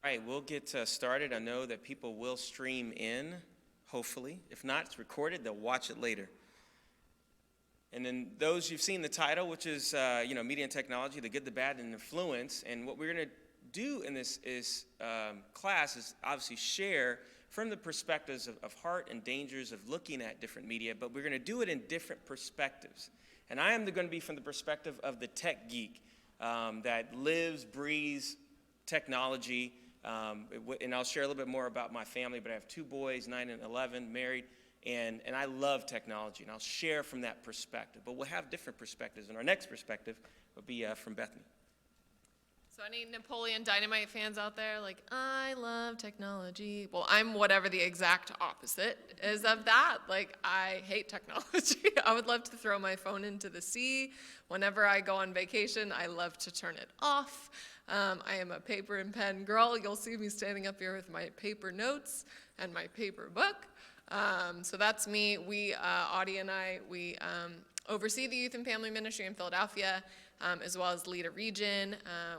All right, we'll get started. I know that people will stream in, hopefully. If not, it's recorded. They'll watch it later. And then those, you've seen the title, which is, Media and Technology, the Good, the Bad, and Influence. And what we're going to do in this class is obviously share from the perspectives of heart and dangers of looking at different media, but we're going to do it in different perspectives. And I am going to be from the perspective of the tech geek that lives, breathes technology. And I'll share a little bit more about my family, but I have two boys, 9 and 11, married, and I love technology, and I'll share from that perspective. But we'll have different perspectives, and our next perspective will be from Bethany. So any Napoleon Dynamite fans out there, like, I love technology. Well, I'm whatever the exact opposite is of that. Like, I hate technology. I would love to throw my phone into the sea. Whenever I go on vacation, I love to turn it off. I am a paper and pen girl. You'll see me standing up here with my paper notes and my paper book. So that's me. Audie and I, we oversee the Youth and Family Ministry in Philadelphia, as well as lead a region.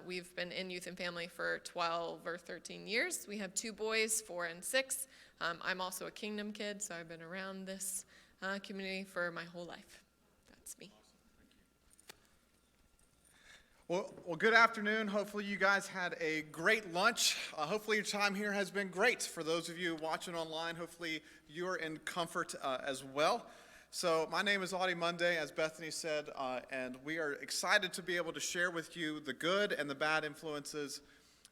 We've been in Youth and Family for 12 or 13 years. We have two boys, 4 and 6. I'm also a Kingdom kid, so I've been around this community for my whole life. That's me. Well, good afternoon. Hopefully you guys had a great lunch. Hopefully your time here has been great. For those of you watching online, hopefully you're in comfort as well. So my name is Audie Monday, as Bethany said, and we are excited to be able to share with you the good and the bad influences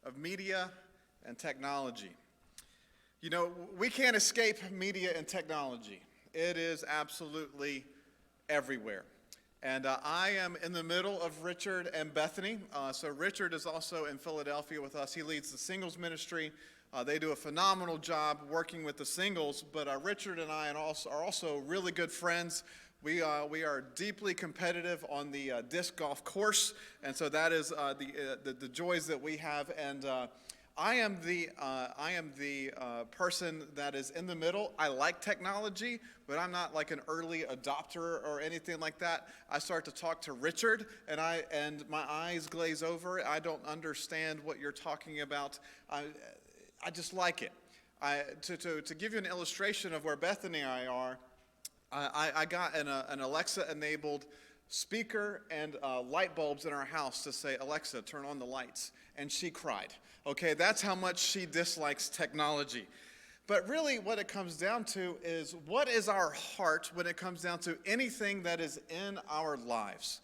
of media and technology. You know, we can't escape media and technology. It is absolutely everywhere. And I am in the middle of Richard and Bethany. So Richard is also in Philadelphia with us. He leads the singles ministry. They do a phenomenal job working with the singles, but Richard and I are also really good friends. We are deeply competitive on the disc golf course, and so that is the joys that we have. And I am the person that is in the middle. I like technology, but I'm not like an early adopter or anything like that. I start to talk to Richard, and my eyes glaze over. I don't understand what you're talking about. I just like it. To give you an illustration of where Bethany and I are, I got an Alexa-enabled speaker and light bulbs in our house to say, Alexa, turn on the lights. And she cried. Okay, that's how much she dislikes technology. But really what it comes down to is, what is our heart when it comes down to anything that is in our lives?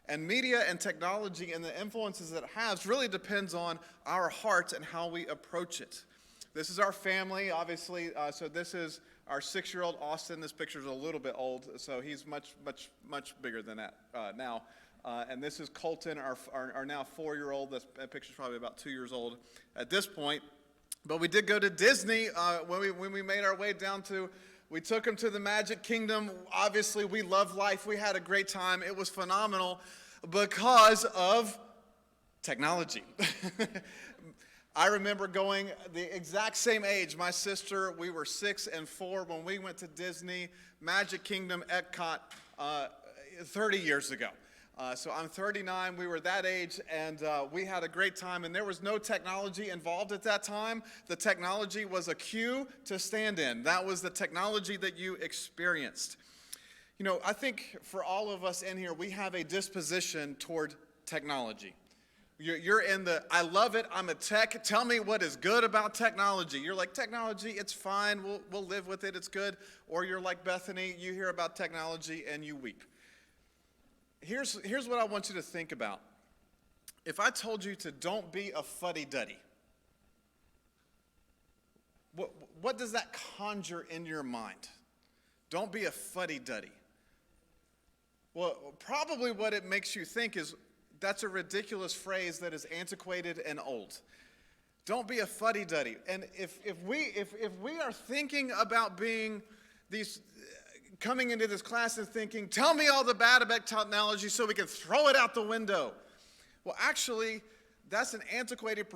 And media and technology and the influences that it has really depends on our heart and how we approach it. This is our family, obviously. So this is our 6-year-old Austin. This picture is a little bit old, so he's much bigger than that now. And this is Colton, our now 4-year-old. That picture's probably about 2 years old at this point. But we did go to Disney when we made our way down to. We took him to the Magic Kingdom. Obviously, we love life. We had a great time. It was phenomenal because of technology. I remember going the exact same age. My sister, we were 6 and 4 when we went to Disney, Magic Kingdom, Epcot, 30 years ago. So I'm 39, we were that age, and we had a great time, and there was no technology involved at that time. The technology was a queue to stand in. That was the technology that you experienced. You know, I think for all of us in here, we have a disposition toward technology. You're in the, I love it, I'm a tech, tell me what is good about technology. You're like, technology, it's fine, we'll live with it, it's good. Or you're like Bethany, you hear about technology and you weep. Here's what I want you to think about. If I told you to don't be a fuddy-duddy, what does that conjure in your mind? Don't be a fuddy-duddy. Well, probably what it makes you think is, that's a ridiculous phrase that is antiquated and old. Don't be a fuddy-duddy. And if we are thinking about being these, coming into this class and thinking, tell me all the bad about technology so we can throw it out the window. Well, actually, that's an antiquated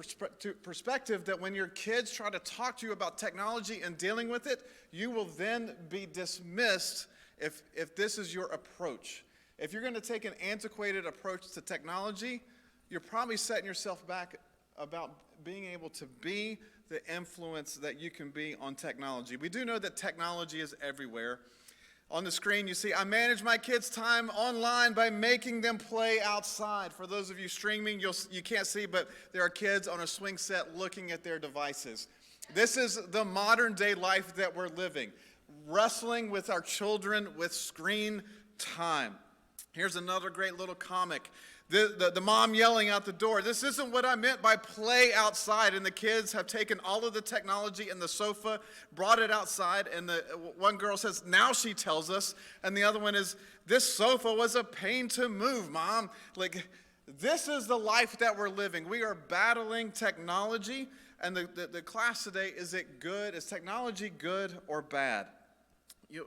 perspective that when your kids try to talk to you about technology and dealing with it, you will then be dismissed if this is your approach. If you're going to take an antiquated approach to technology, you're probably setting yourself back about being able to be the influence that you can be on technology. We do know that technology is everywhere. On the screen, you see, I manage my kids' time online by making them play outside. For those of you streaming, you can't see, but there are kids on a swing set looking at their devices. This is the modern day life that we're living, wrestling with our children with screen time. Here's another great little comic. The mom yelling out the door, this isn't what I meant by play outside. And the kids have taken all of the technology and the sofa, brought it outside. And the one girl says, now she tells us. And the other one is, this sofa was a pain to move, Mom. Like, this is the life that we're living. We are battling technology. And the class today, is it good? Is technology good or bad?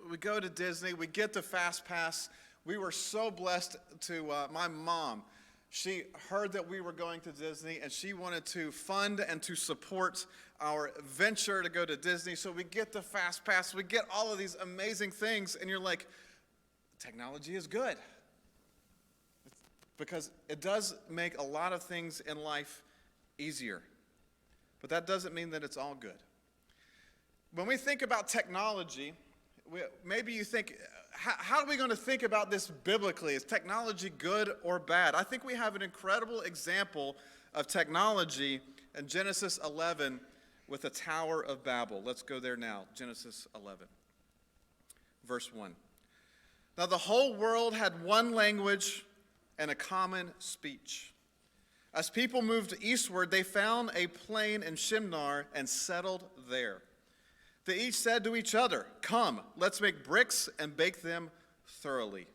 We go to Disney, we get the Fast Pass. We were so blessed to, my mom, she heard that we were going to Disney and she wanted to fund and to support our venture to go to Disney. So we get the Fast Pass, we get all of these amazing things, and you're like, technology is good. Because it does make a lot of things in life easier. But that doesn't mean that it's all good. When we think about technology, maybe you think, how are we going to think about this biblically? Is technology good or bad? I think we have an incredible example of technology in Genesis 11 with the Tower of Babel. Let's go there now. Genesis 11, verse 1. Now the whole world had one language and a common speech. As people moved eastward, they found a plain in Shinar and settled there. They each said to each other, come, let's make bricks and bake them thoroughly.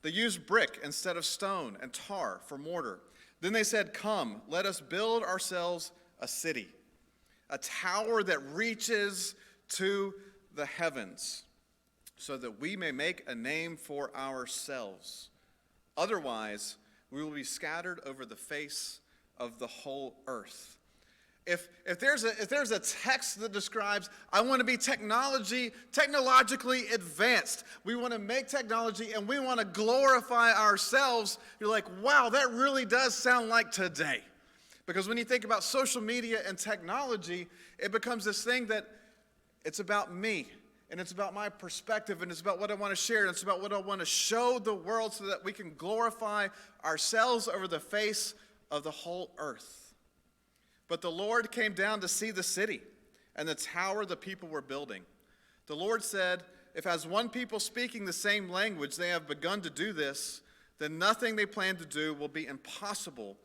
They used brick instead of stone and tar for mortar. Then they said, come, let us build ourselves a city, a tower that reaches to the heavens, so that we may make a name for ourselves. Otherwise, we will be scattered over the face of the whole earth. If there's a text that describes, I want to be technologically advanced, we want to make technology and we want to glorify ourselves, you're like, wow, that really does sound like today. Because when you think about social media and technology, it becomes this thing that it's about me, and it's about my perspective, and it's about what I want to share, and it's about what I want to show the world so that we can glorify ourselves over the face of the whole earth. But the Lord came down to see the city and the tower the people were building. The Lord said, if as one people speaking the same language they have begun to do this, then nothing they plan to do will be impossible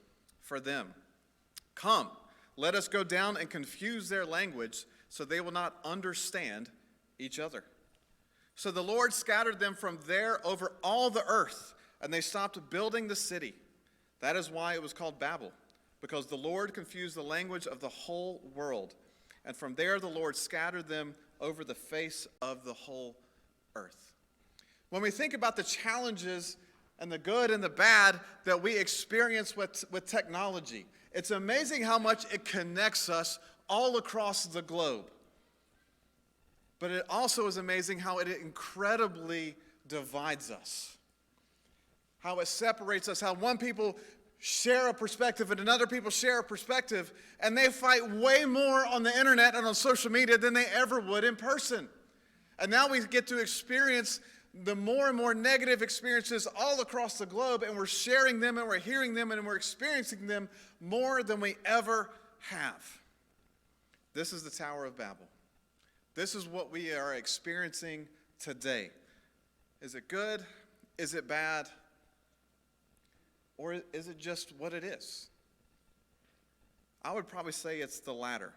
for them. Come, let us go down and confuse their language so they will not understand each other. So the Lord scattered them from there over all the earth, and they stopped building the city. That is why it was called Babel, because the Lord confused the language of the whole world. And from there the Lord scattered them over the face of the whole earth. When we think about the challenges and the good and the bad that we experience with technology, it's amazing how much it connects us all across the globe. But it also is amazing how it incredibly divides us. How it separates us, how one people share a perspective and another people share a perspective, and they fight way more on the internet and on social media than they ever would in person. And now we get to experience the more and more negative experiences all across the globe, and we're sharing them and we're hearing them and we're experiencing them more than we ever have. This is the Tower of Babel. This is what we are experiencing today. Is it good? Is it bad? Or is it just what it is? I would probably say it's the latter.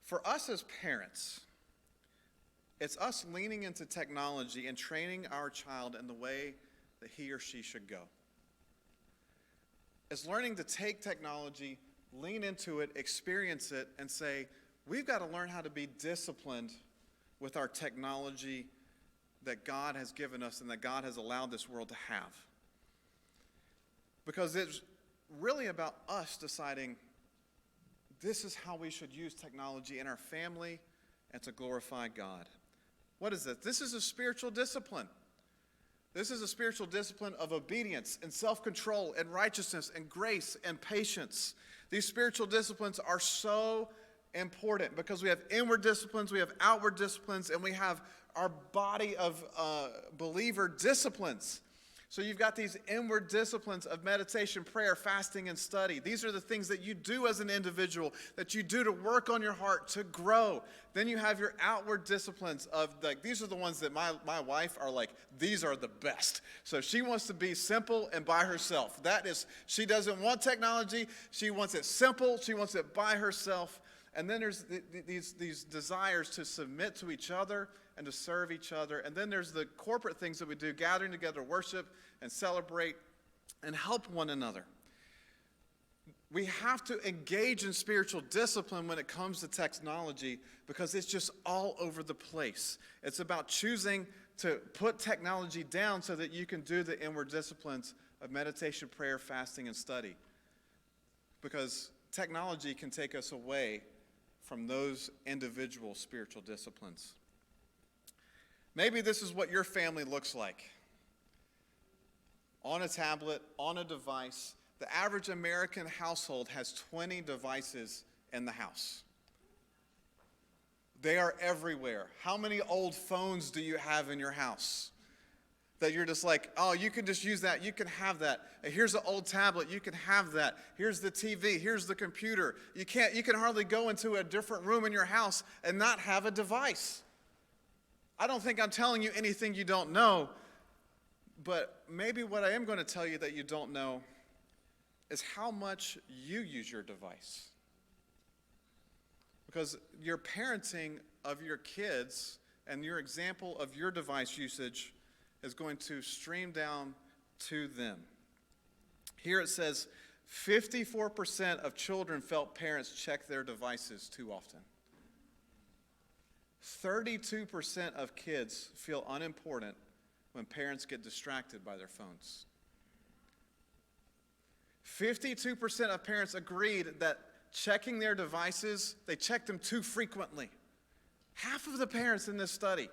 For us as parents, it's us leaning into technology and training our child in the way that he or she should go. It's learning to take technology, lean into it, experience it, and say, we've got to learn how to be disciplined with our technology that God has given us and that God has allowed this world to have. Because it's really about us deciding this is how we should use technology in our family and to glorify God. What is it? This is a spiritual discipline. This is a spiritual discipline of obedience and self-control and righteousness and grace and patience. These spiritual disciplines are so important because we have inward disciplines, we have outward disciplines, and we have our body of believer disciplines. So you've got these inward disciplines of meditation, prayer, fasting, and study. These are the things that you do as an individual, that you do to work on your heart, to grow. Then you have your outward disciplines of, like, these are the ones that my wife are like, these are the best. So she wants to be simple and by herself. That is, she doesn't want technology. She wants it simple. She wants it by herself. And then there's these desires to submit to each other and to serve each other. And then there's the corporate things that we do, gathering together, worship and celebrate and help one another. We have to engage in spiritual discipline when it comes to technology because it's just all over the place. It's about choosing to put technology down so that you can do the inward disciplines of meditation, prayer, fasting, and study. Because technology can take us away from those individual spiritual disciplines. Maybe this is what your family looks like. On a tablet, on a device. The average American household has 20 devices in the house. They are everywhere. How many old phones do you have in your house? That you're just like, oh, you can just use that, you can have that. Here's an old tablet, you can have that. Here's the TV, here's the computer. You can hardly go into a different room in your house and not have a device. I don't think I'm telling you anything you don't know, but maybe what I am going to tell you that you don't know is how much you use your device. Because your parenting of your kids and your example of your device usage is going to stream down to them. Here it says 54% of children felt parents check their devices too often. 32% of kids feel unimportant when parents get distracted by their phones. 52% of parents agreed that checking their devices, they check them too frequently. Half of the parents in this study.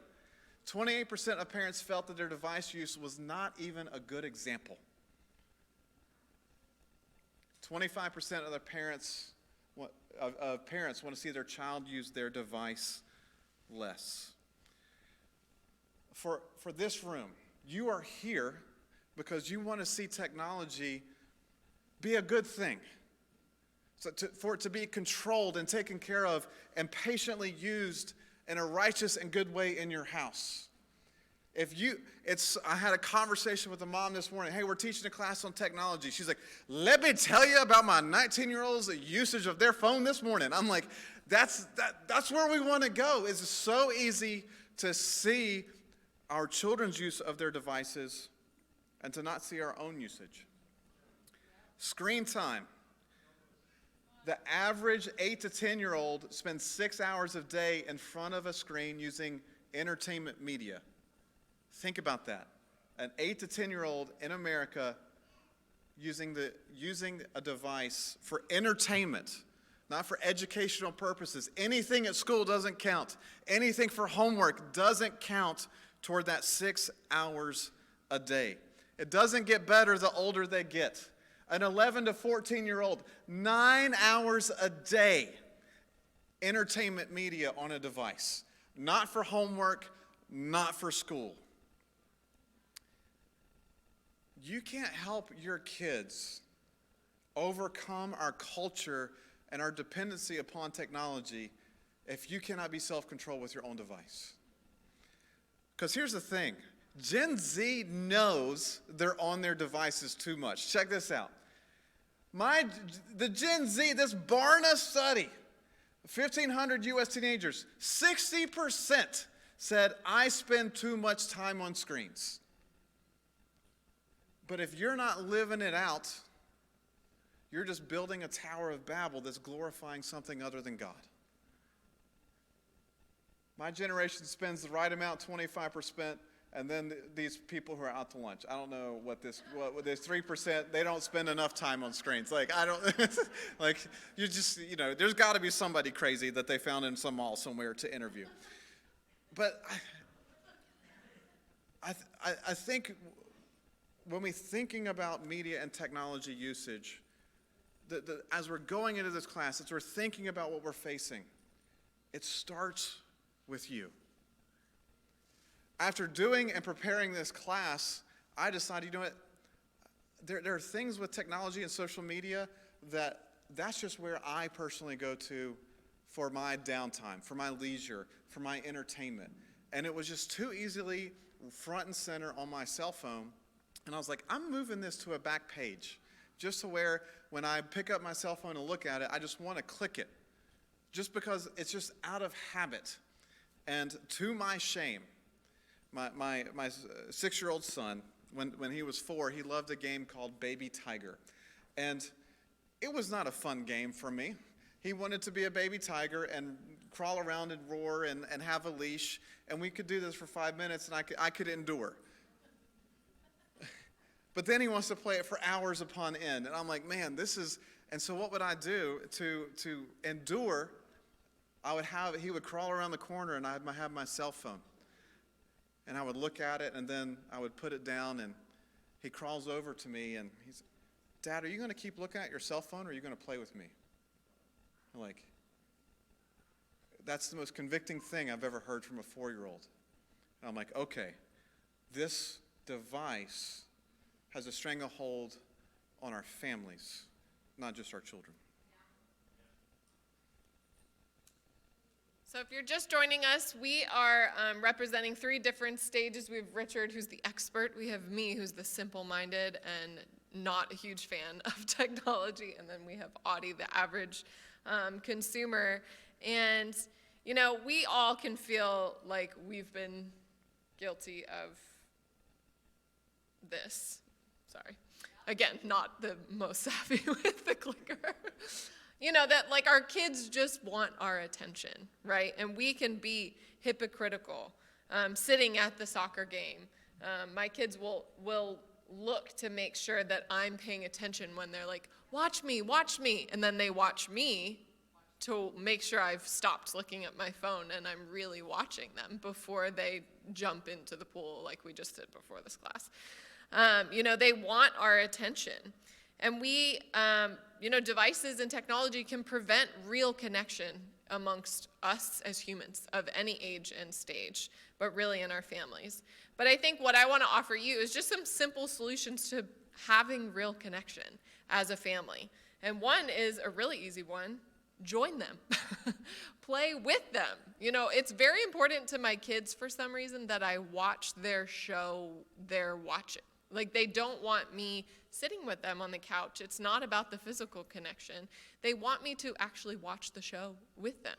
28% of parents felt that their device use was not even a good example. 25% of the parents want to see their child use their device less. For this room, you are here because you want to see technology be a good thing. So for it to be controlled and taken care of and patiently used in a righteous and good way in your house. I had a conversation with a mom this morning. Hey, we're teaching a class on technology. She's like, let me tell you about my 19-year-old's usage of their phone this morning. I'm like, that's where we want to go. It's so easy to see our children's use of their devices and to not see our own usage. Screen time. The average 8 to 10-year-old spends 6 hours a day in front of a screen using entertainment media. Think about that. An 8 to 10-year-old in America using a device for entertainment, not for educational purposes. Anything at school doesn't count. Anything for homework doesn't count toward that 6 hours a day. It doesn't get better the older they get. An 11 to 14-year-old, 9 hours a day, entertainment media on a device. Not for homework, not for school. You can't help your kids overcome our culture and our dependency upon technology if you cannot be self-controlled with your own device. Because here's the thing. Gen Z knows they're on their devices too much. Check this out. The Gen Z, this Barna study, 1,500 U.S. teenagers, 60% said, I spend too much time on screens. But if you're not living it out, you're just building a Tower of Babel that's glorifying something other than God. My generation spends the right amount, 25%. And then these people who are out to lunch, I don't know what this 3%, they don't spend enough time on screens. Like, I don't, like, there's got to be somebody crazy that they found in some mall somewhere to interview. But I think when we're thinking about media and technology usage, as we're going into this class, as we're thinking about what we're facing, it starts with you. After doing and preparing this class, I decided, you know what, there are things with technology and social media that's just where I personally go to for my downtime, for my leisure, for my entertainment. And it was just too easily front and center on my cell phone. And I was like, I'm moving this to a back page, just to where when I pick up my cell phone and look at it, I just want to click it, just because it's just out of habit. And to my shame, my 6-year-old son, when he was 4, he loved a game called Baby Tiger. And it was not a fun game for me. He wanted to be a baby tiger and crawl around and roar and have a leash, and we could do this for 5 minutes, and I could endure. But then he wants to play it for hours upon end, and I'm like, man, this is... And so what would I do to endure? He would crawl around the corner, and I'd have my cell phone. And I would look at it, and then I would put it down, and he crawls over to me, and he's, Dad, are you going to keep looking at your cell phone, or are you going to play with me? I'm like, that's the most convicting thing I've ever heard from a 4-year-old. And I'm like, okay, this device has a stranglehold on our families, not just our children. So if you're just joining us, we are representing 3 different stages. We have Richard, who's the expert. We have me, who's the simple-minded and not a huge fan of technology. And then we have Audie, the average consumer. And, you know, we all can feel like we've been guilty of this. Sorry. Again, not the most savvy with the clicker. You know, that like our kids just want our attention, right? And we can be hypocritical sitting at the soccer game. My kids will look to make sure that I'm paying attention when they're like, watch me, and then they watch me to make sure I've stopped looking at my phone and I'm really watching them before they jump into the pool like we just did before this class. You know, they want our attention. And we, you know, devices and technology can prevent real connection amongst us as humans of any age and stage, but really in our families. But I think what I want to offer you is just some simple solutions to having real connection as a family. And one is a really easy one: join them. Play with them. You know, it's very important to my kids for some reason that I watch their show they're watching. Like, they don't want me sitting with them on the couch. It's not about the physical connection. They want me to actually watch the show with them,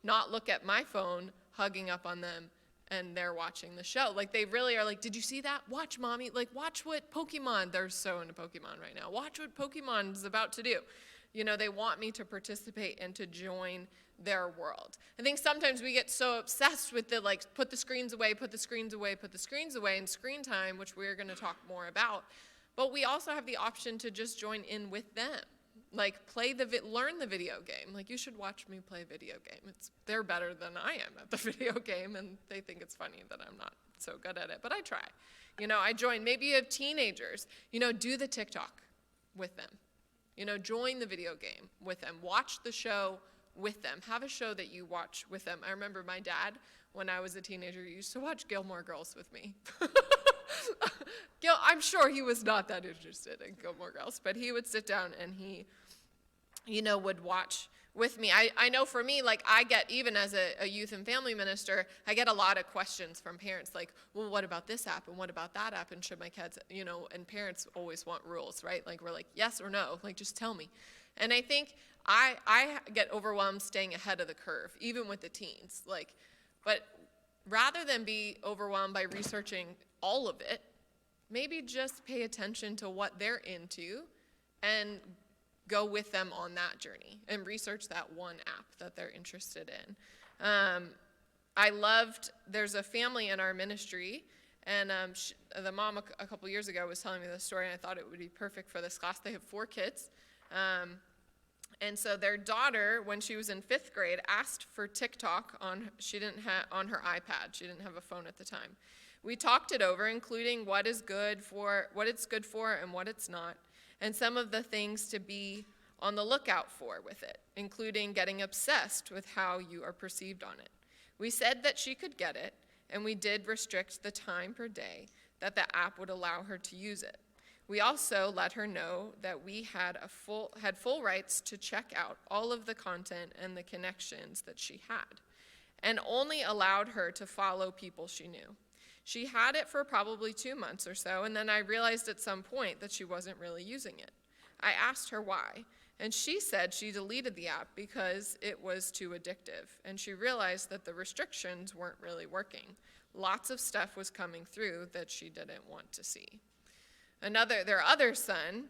not look at my phone, hugging up on them, and they're watching the show. Like, they really are like, did you see that? Watch, Mommy. Like, watch what Pokemon, they're so into Pokemon right now. Watch what Pokemon's about to do. You know, they want me to participate and to join their world. I think sometimes we get so obsessed with the, like, put the screens away, put the screens away, put the screens away, and screen time, which we're going to talk more about. But we also have the option to just join in with them. Like, learn the video game. Like, you should watch me play a video game. They're better than I am at the video game, and they think it's funny that I'm not so good at it, but I try. You know, I join. Maybe you have teenagers. You know, do the TikTok with them. You know, join the video game with them. Watch the show with them. Have a show that you watch with them. I remember my dad, when I was a teenager, used to watch Gilmore Girls with me. I'm sure he was not that interested in Gilmore Girls, but he would sit down and he, you know, would watch with me. I know for me, like, I get, even as a youth and family minister, I get a lot of questions from parents like, well, what about this app and what about that app, and should my kids, you know, and parents always want rules, right? Like, we're like, yes or no, like, just tell me. And I think I get overwhelmed staying ahead of the curve, even with the teens. Like, but rather than be overwhelmed by researching all of it, maybe just pay attention to what they're into and go with them on that journey and research that one app that they're interested in. There's a family in our ministry, and the mom a couple years ago was telling me this story, and I thought it would be perfect for this class. They have 4 kids. And so their daughter, when she was in 5th grade, asked for TikTok on her iPad. She didn't have a phone at the time. We talked it over, including what it's good for and what it's not, and some of the things to be on the lookout for with it, including getting obsessed with how you are perceived on it. We said that she could get it, and we did restrict the time per day that the app would allow her to use it. We also let her know that we had full rights to check out all of the content and the connections that she had, and only allowed her to follow people she knew. She had it for probably 2 months or so, and then I realized at some point that she wasn't really using it. I asked her why, and she said she deleted the app because it was too addictive, and she realized that the restrictions weren't really working. Lots of stuff was coming through that she didn't want to see. Their other son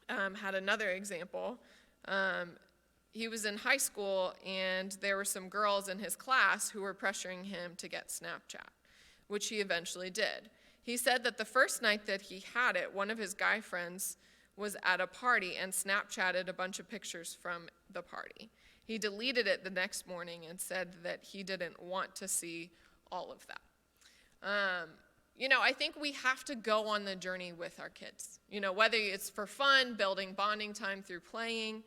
had another example. He was in high school, and there were some girls in his class who were pressuring him to get Snapchat, which he eventually did. He said that the first night that he had it, one of his guy friends was at a party and Snapchatted a bunch of pictures from the party. He deleted it the next morning and said that he didn't want to see all of that. I think we have to go on the journey with our kids. Whether it's for fun, building bonding time through playing,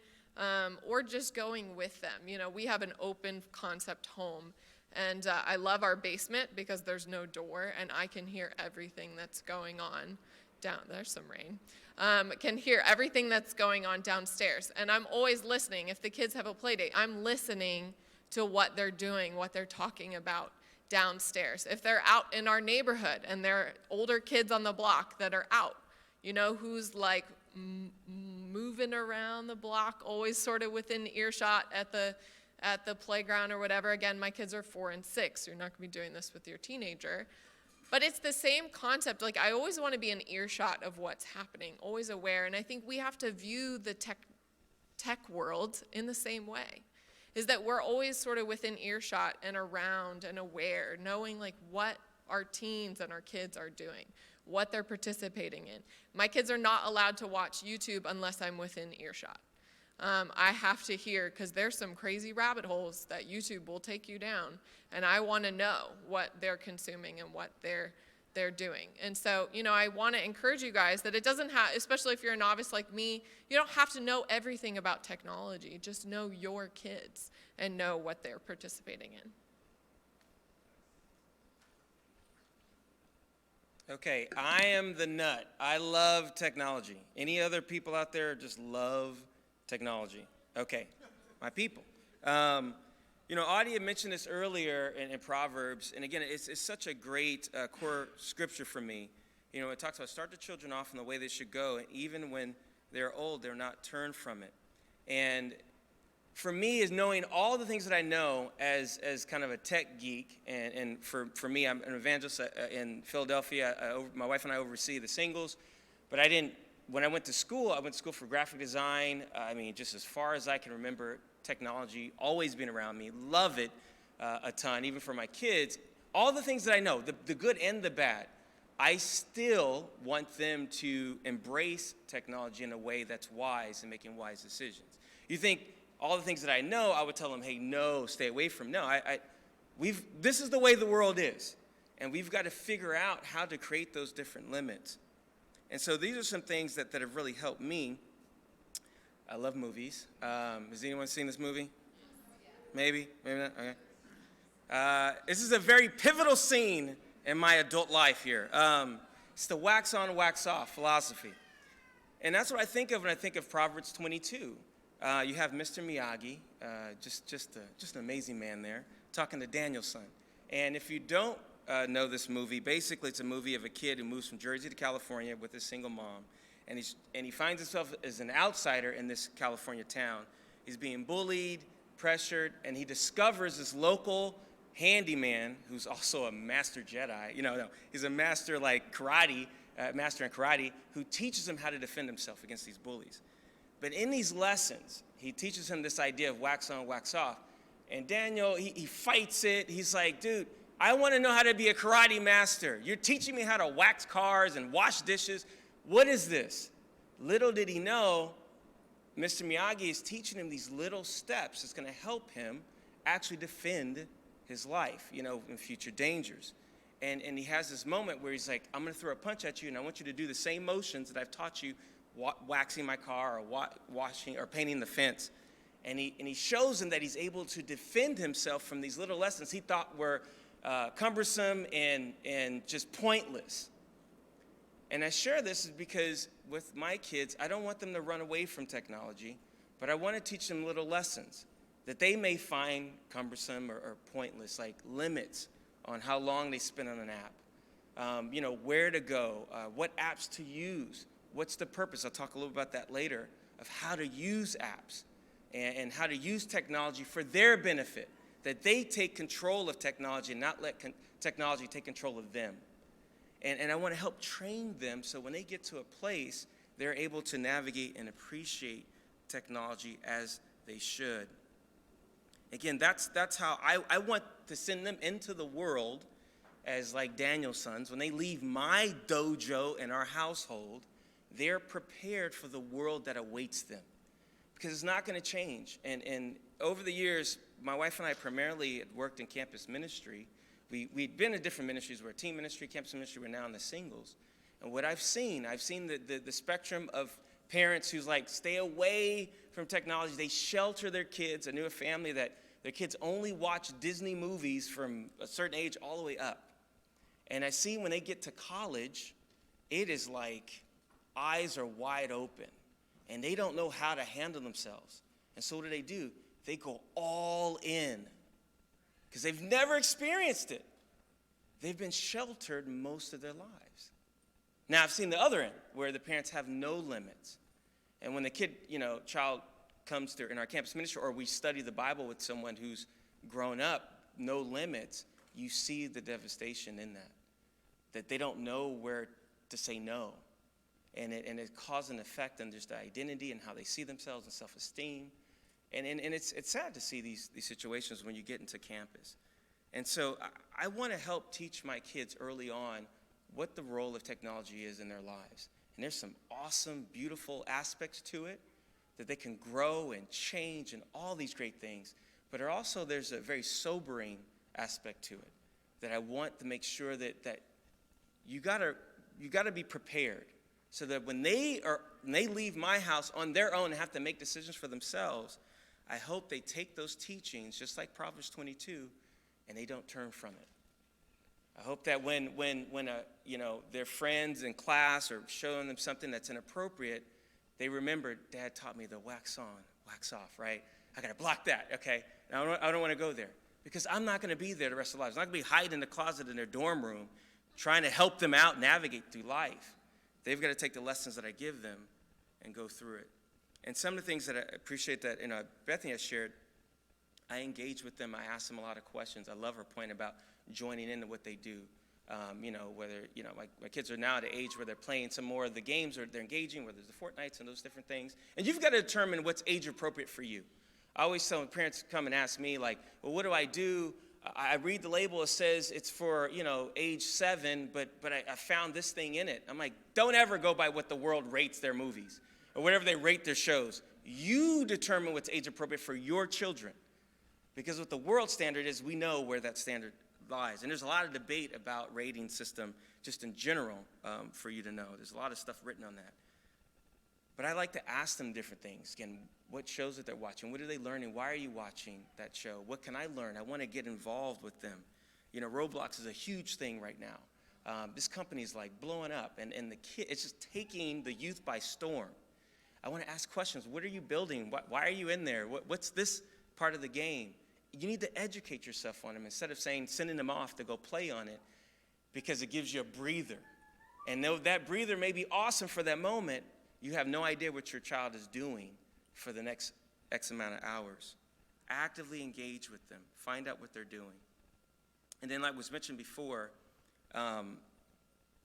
or just going with them. We have an open concept home, and I love our basement because there's no door, and I can hear everything that's going on there's some rain. Can hear everything that's going on downstairs, and I'm always listening. If the kids have a play date, I'm listening to what they're doing, what they're talking about downstairs. If they're out in our neighborhood and there are older kids on the block that are out, who's like moving around the block, always sort of within earshot at the playground or whatever. Again, my kids are 4 and 6. You're not going to be doing this with your teenager. But it's the same concept. Like, I always want to be in earshot of what's happening, always aware. And I think we have to view the tech world in the same way, is that we're always sort of within earshot and around and aware, knowing like what our teens and our kids are doing, what they're participating in. My kids are not allowed to watch YouTube unless I'm within earshot. I have to hear, because there's some crazy rabbit holes that YouTube will take you down, and I want to know what they're consuming and what they're doing. And so, I want to encourage you guys that it doesn't have, especially if you're a novice like me, you don't have to know everything about technology. Just know your kids and know what they're participating in. Okay, I am the nut. I love technology. Any other people out there just love technology? Okay, my people. Audie had mentioned this earlier in Proverbs, and again, it's such a great core scripture for me. It talks about start the children off in the way they should go, and even when they're old, they're not turned from it. And for me, is knowing all the things that I know as kind of a tech geek, and for me, I'm an evangelist in Philadelphia. My wife and I oversee the singles, but when I went to school for graphic design. Just as far as I can remember, technology always been around me. Love it a ton, even for my kids. All the things that I know, the good and the bad, I still want them to embrace technology in a way that's wise and making wise decisions. You think all the things that I know, I would tell them, hey, no, stay away from. No, this is the way the world is, and we've got to figure out how to create those different limits. And so these are some things that have really helped me. I love movies. Has anyone seen this movie? Maybe not? Okay. This is a very pivotal scene in my adult life here. It's the wax on, wax off philosophy. And that's what I think of when I think of Proverbs 22. You have Mr. Miyagi, just an amazing man there, talking to Daniel's son. And if you don't know this movie, basically it's a movie of a kid who moves from Jersey to California with a single mom. And he finds himself as an outsider in this California town. He's being bullied, pressured, and he discovers this local handyman who's also a master Jedi. He's a master master in karate, who teaches him how to defend himself against these bullies. But in these lessons, he teaches him this idea of wax on, wax off. And Daniel, he fights it. He's like, dude, I want to know how to be a karate master. You're teaching me how to wax cars and wash dishes. What is this? Little did he know, Mr. Miyagi is teaching him these little steps that's going to help him actually defend his life, in future dangers. And he has this moment where he's like, I'm going to throw a punch at you, and I want you to do the same motions that I've taught you waxing my car or washing or painting the fence. And he shows him that he's able to defend himself from these little lessons he thought were cumbersome and just pointless. And I share this is because with my kids, I don't want them to run away from technology, but I want to teach them little lessons that they may find cumbersome or pointless, like limits on how long they spend on an app, where to go, what apps to use, what's the purpose. I'll talk a little about that later, of how to use apps and how to use technology for their benefit, that they take control of technology and not let technology take control of them. And I want to help train them so when they get to a place, they're able to navigate and appreciate technology as they should. Again, that's how I want to send them into the world as like Daniel's sons. When they leave my dojo and our household, they're prepared for the world that awaits them, because it's not going to change. And over the years, my wife and I primarily had worked in campus ministry. We'd been in different ministries. We're a team ministry, campus ministry. We're now in the singles. And what I've seen the spectrum of parents who's like, stay away from technology. They shelter their kids. I knew a family that their kids only watch Disney movies from a certain age all the way up. And I see when they get to college, it is like eyes are wide open. And they don't know how to handle themselves. And so what do? They go all in, because they've never experienced it. They've been sheltered most of their lives. Now, I've seen the other end, where the parents have no limits. And when the child comes to in our campus ministry, or we study the Bible with someone who's grown up, no limits, you see the devastation in that they don't know where to say no. And it causes an effect on just the identity and how they see themselves and self-esteem. And it's sad to see these situations when you get into campus. And so I want to help teach my kids early on what the role of technology is in their lives. And there's some awesome, beautiful aspects to it, that they can grow and change and all these great things. But there's a very sobering aspect to it, that I want to make sure that you gotta be prepared, so that when they leave my house on their own and have to make decisions for themselves, I hope they take those teachings, just like Proverbs 22, and they don't turn from it. I hope that when their friends in class are showing them something that's inappropriate, they remember, Dad taught me the wax on, wax off, right? I got to block that, okay? I don't want to go there, because I'm not going to be there the rest of their lives. I'm not going to be hiding in the closet in their dorm room trying to help them out navigate through life. They've got to take the lessons that I give them and go through it. And some of the things that I appreciate that Bethany has shared, I engage with them. I ask them a lot of questions. I love her point about joining into what they do. My kids are now at an age where they're playing some more of the games, or they're engaging, where there's the Fortnites and those different things. And you've got to determine what's age appropriate for you. I always tell when parents come and ask me, like, well, what do I do? I read the label, it says it's for, age 7, but I found this thing in it. I'm like, don't ever go by what the world rates their movies or whatever they rate their shows. You determine what's age appropriate for your children. Because what the world standard is, we know where that standard lies. And there's a lot of debate about rating system just in general, for you to know. There's a lot of stuff written on that. But I like to ask them different things. Again, what shows that they're watching? What are they learning? Why are you watching that show? What can I learn? I want to get involved with them. Roblox is a huge thing right now. This company is like blowing up, and it's just taking the youth by storm. I want to ask questions. What are you building? Why are you in there? What's this part of the game? You need to educate yourself on them instead of sending them off to go play on it, because it gives you a breather. And though that breather may be awesome for that moment, you have no idea what your child is doing for the next X amount of hours. Actively engage with them. Find out what they're doing. And then, like was mentioned before,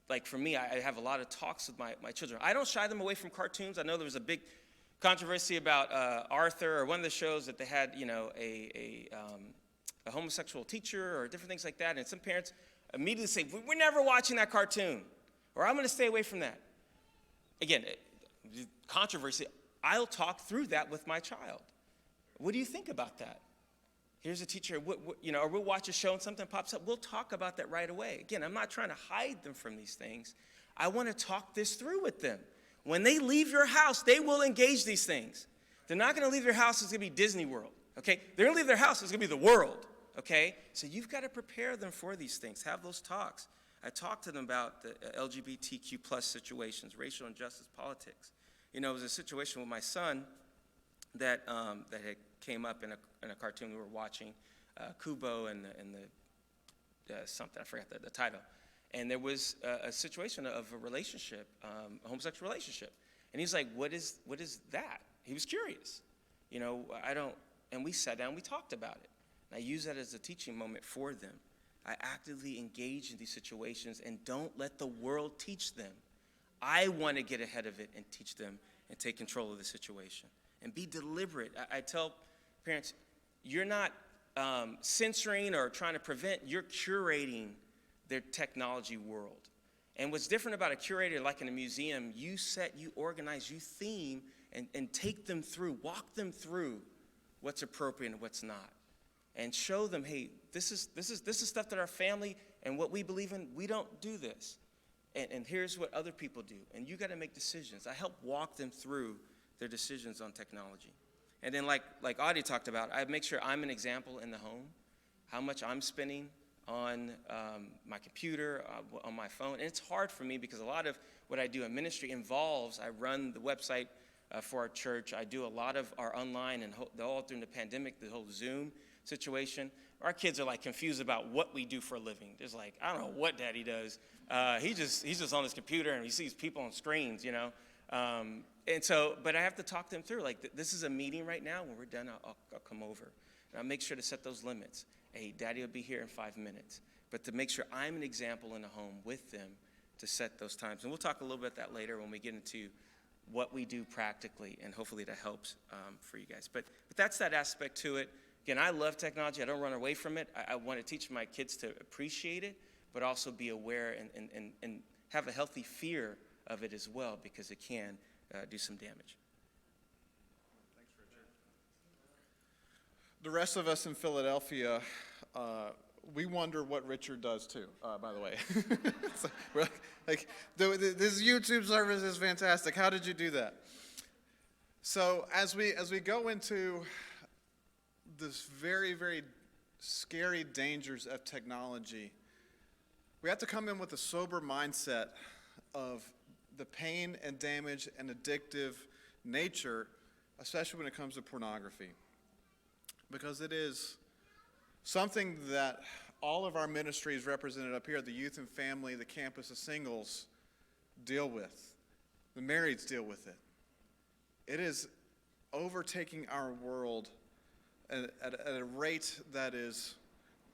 like for me, I have a lot of talks with my children. I don't shy them away from cartoons. I know there was a big controversy about Arthur, or one of the shows that they had, a homosexual teacher or different things like that. And some parents immediately say, we're never watching that cartoon, or I'm going to stay away from that. Again, controversy. I'll talk through that with my child. What do you think about that? Here's a teacher, or we'll watch a show and something pops up. We'll talk about that right away. Again, I'm not trying to hide them from these things. I want to talk this through with them. When they leave your house, they will engage these things. They're not going to leave their house, it's going to be Disney World, okay? They're going to leave their house, it's going to be the world, okay? So you've got to prepare them for these things. Have those talks. I talked to them about the LGBTQ plus situations, racial injustice, politics. You know, it was a situation with my son that had came up in a cartoon we were watching, Kubo and the something, I forgot the title. And there was a situation of a relationship, a homosexual relationship. And he's like, what is that? He was curious. You know, and we sat down, we talked about it. And I use that as a teaching moment for them. I actively engage in these situations and don't let the world teach them. I want to get ahead of it and teach them and take control of the situation. And be deliberate. I tell parents, you're not censoring or trying to prevent, you're curating their technology world. And what's different about a curator, like in a museum, you organize, you theme, and take them through, walk them through what's appropriate and what's not. And show them, hey, this is stuff that our family and what we believe in, we don't do this. And here's what other people do. And you got to make decisions. I help walk them through their decisions on technology. And then like Audie talked about, I make sure I'm an example in the home, how much I'm spending on my computer, on my phone. And it's hard for me because a lot of what I do in ministry involves, I run the website for our church. I do a lot of our online and all during the pandemic, the whole Zoom situation. Our kids are like confused about what we do for a living. There's like, I don't know what daddy does. He's just on his computer and he sees people on screens, you know. And so, but I have to talk them through, like, this is a meeting right now. When we're done, I'll come over. And I'll make sure to set those limits. Hey, daddy will be here in 5 minutes. But to make sure I'm an example in the home with them to set those times. And we'll talk a little bit about that later when we get into what we do practically, and hopefully that helps for you guys. But that's that aspect to it. Again, I love technology. I don't run away from it. I want to teach my kids to appreciate it, but also be aware and have a healthy fear of it as well, because it can do some damage. Thanks, Richard. The rest of us in Philadelphia, we wonder what Richard does too, by the way. So we're like this YouTube service is fantastic. How did you do that? So as we go into this very, very scary dangers of technology, we have to come in with a sober mindset of the pain and damage and addictive nature, especially when it comes to pornography. Because it is something that all of our ministries represented up here, the youth and family, the campus, the singles, deal with. The marrieds deal with it. It is overtaking our world at a rate that is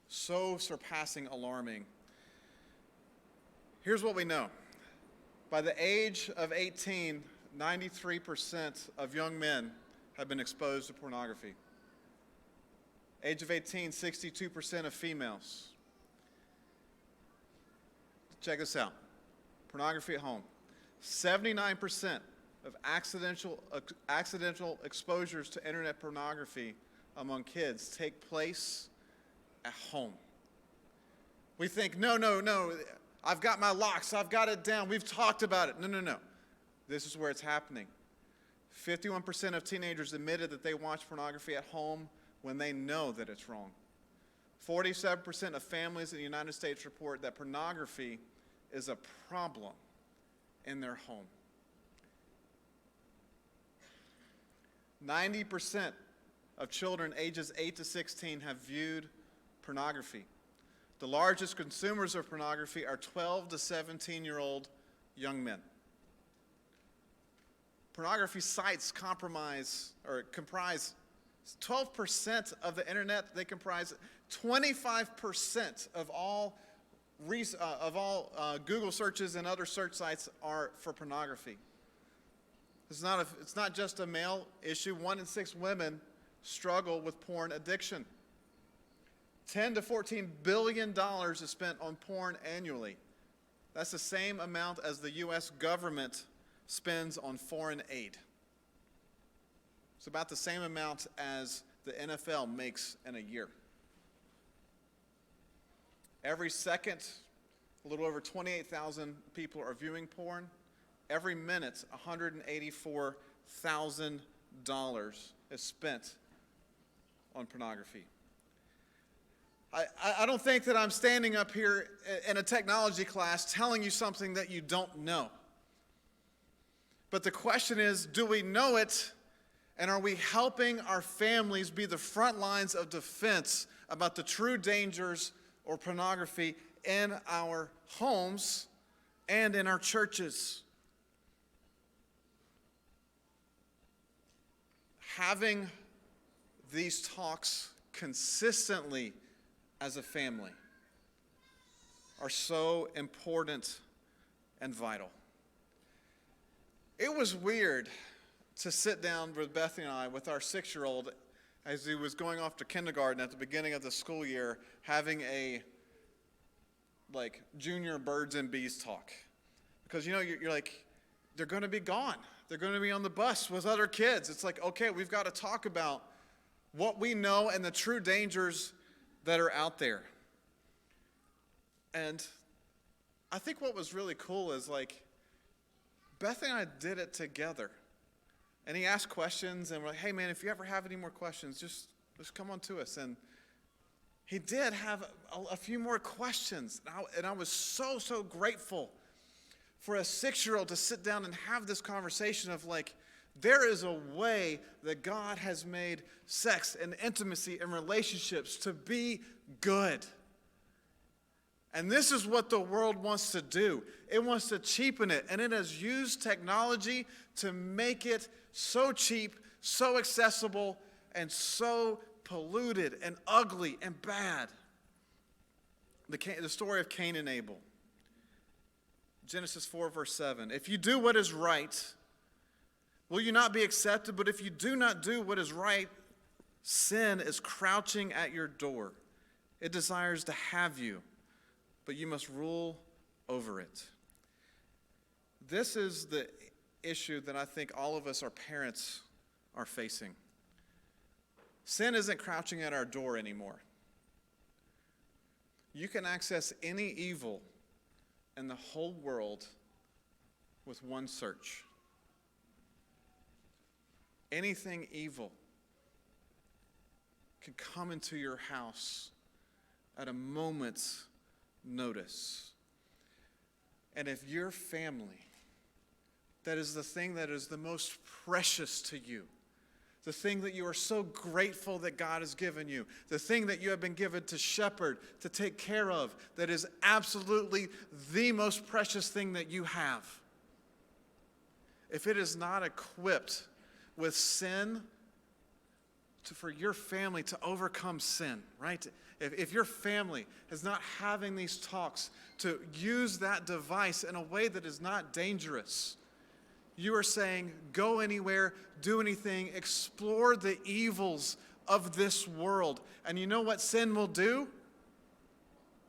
so surpassing alarming. Here's what we know. By the age of 18, 93% of young men have been exposed to pornography. Age of 18, 62% of females. Check this out. Pornography at home. 79% of accidental exposures to internet pornography among kids take place at home. We think, no, I've got my locks, I've got it down, we've talked about it. No. This is where it's happening. 51% of teenagers admitted that they watch pornography at home when they know that it's wrong. 47% of families in the United States report that pornography is a problem in their home. 90% of children ages 8 to 16 have viewed pornography. The largest consumers of pornography are 12 to 17-year-old young men. Pornography sites comprise 12% of the internet. They comprise 25% of all Google searches and other search sites are for pornography. It's not just a male issue. 1 in 6 women struggle with porn addiction. $10 to $14 billion is spent on porn annually. That's the same amount as the U.S. government spends on foreign aid. It's about the same amount as the NFL makes in a year. Every second, a little over 28,000 people are viewing porn. every minute, $184,000 is spent on pornography. I don't think that I'm standing up here in a technology class telling you something that you don't know. But the question is, do we know it, and are we helping our families be the front lines of defense about the true dangers or pornography in our homes and in our churches? Having these talks consistently as a family are so important and vital. It was weird to sit down with Bethany and I with our 6-year-old as he was going off to kindergarten at the beginning of the school year, having a junior birds and bees talk. Because you're like, they're going to be gone. They're going to be on the bus with other kids. It's like, okay, we've got to talk about what we know and the true dangers that are out there. And I think what was really cool is Beth and I did it together. And he asked questions, and we're like, hey man, if you ever have any more questions, just come on to us. And he did have a few more questions. And I was so grateful for a 6-year-old to sit down and have this conversation of there is a way that God has made sex and intimacy and relationships to be good. And this is what the world wants to do. It wants to cheapen it, and it has used technology to make it so cheap, so accessible, and so polluted and ugly and bad. The story of Cain and Abel. Genesis 4, verse 7. If you do what is right, will you not be accepted? But if you do not do what is right, sin is crouching at your door. It desires to have you, but you must rule over it. This is the issue that I think all of us, our parents, are facing. Sin isn't crouching at our door anymore. You can access any evil in the whole world with one search. Anything evil can come into your house at a moment's notice. And if your family, that is the thing that is the most precious to you, the thing that you are so grateful that God has given you, the thing that you have been given to shepherd, to take care of, that is absolutely the most precious thing that you have. If it is not equipped with sin, for your family to overcome sin, right? If your family is not having these talks to use that device in a way that is not dangerous, you are saying, go anywhere, do anything, explore the evils of this world. And you know what sin will do?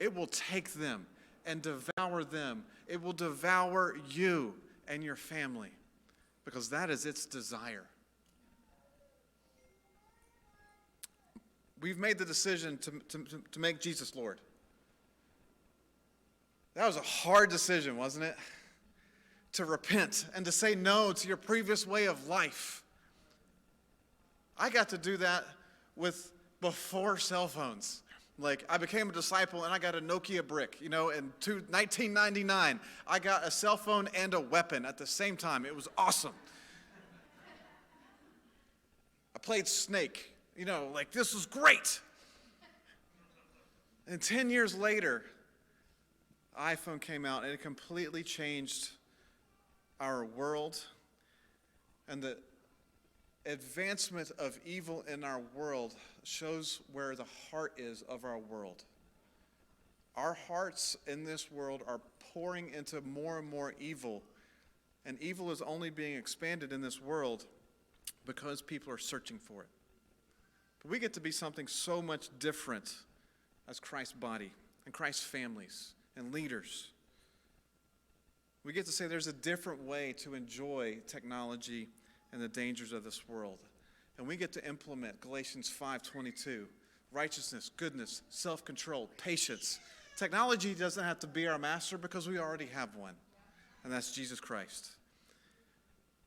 It will take them and devour them. It will devour you and your family, because that is its desire. We've made the decision to make Jesus Lord. That was a hard decision, wasn't it? To repent and to say no to your previous way of life. I got to do that before cell phones. I became a disciple and I got a Nokia brick, in 1999. I got a cell phone and a weapon at the same time. It was awesome. I played Snake. This was great. And 10 years later, iPhone came out and it completely changed our world. And the advancement of evil in our world shows where the heart is of our world. Our hearts in this world are pouring into more and more evil. And evil is only being expanded in this world because people are searching for it. But we get to be something so much different as Christ's body and Christ's families and leaders. We get to say there's a different way to enjoy technology and the dangers of this world. And we get to implement Galatians 5:22, righteousness, goodness, self-control, patience. Technology doesn't have to be our master because we already have one, and that's Jesus Christ.